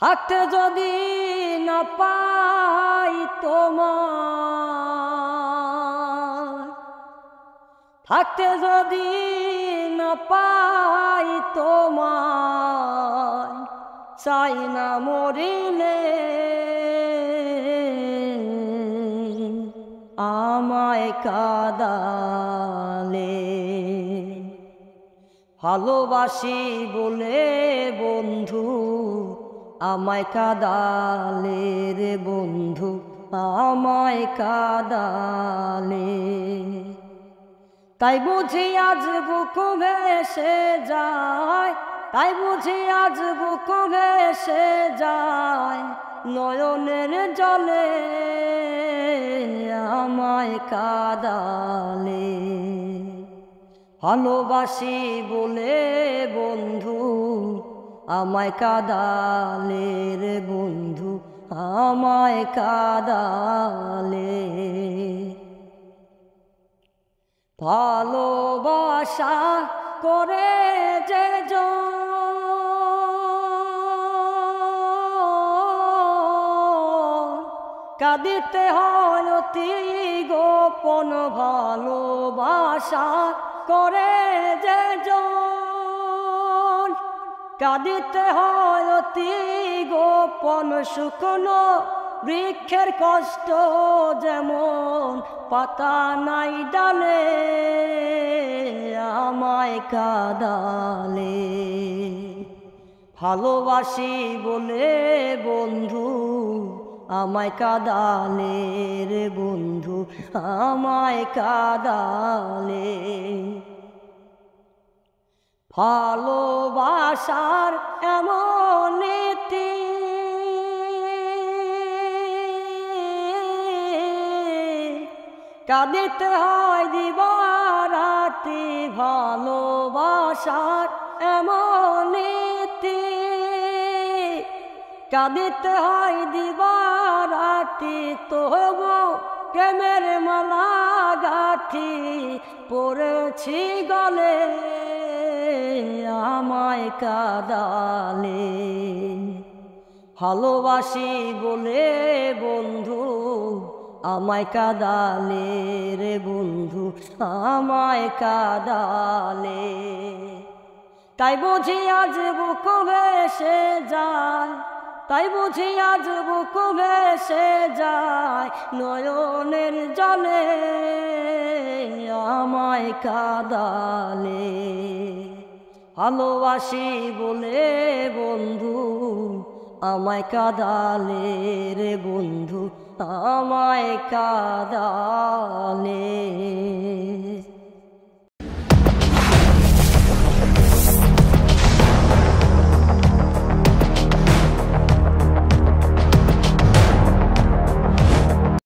থাকতে যদি না পাই তোমার, থাকতে যদি না পাই তোমার, চাই না মরিলে আমায় কাঁদালে। ভালোবাসি বলে বন্ধু আমায় কাঁদালে রে বন্ধু, আমায় কাঁদালে। তাই বুঝি আজ বুক ভেসে যায়, তাই বুঝি আজ বুক ভেসে যায় নয়নের জলে আমায় কাঁদালে। ভালোবাসি বলে বন্ধু আমায় কাঁদালে রে বন্ধু, আমায় কাঁদালে। ভালোবাসা করে যে কাঁদিতে হয় অতি গোপন। ভালোবাসা করে যে কাঁদিতে হয় অতি গোপন। শুকনো বৃক্ষের কষ্ট যেমন পাতা নাই ডালে আমায় কাঁদালে। ভালোবাসি বলে বন্ধু আমায় কাঁদালে রে বন্ধু, আমায় কাঁদালে। ভালোবাসার এমন নীতি কাঁদিতে হয় দিবারাতি। ভালোবাসার এমন নীতি কাঁদিতে হয় দিবারাতি। তবু প্রেমের মালা গাঁথি পড়েছি গলে আমায় কাঁদালে। ভালোবাসি বলে বন্ধু আমায় কাঁদালে রে বন্ধু, আমায় কাঁদালে। তাই বুঝি আজ বুক ভেসে যায়, তাই বুঝি আজ বুক ভেসে যায় নয়নের জলে আমায় কাঁদালে। ভালোবাসি বলে বন্ধু আমায় কাঁদালে রে বন্ধু, আমায় কাঁদালে।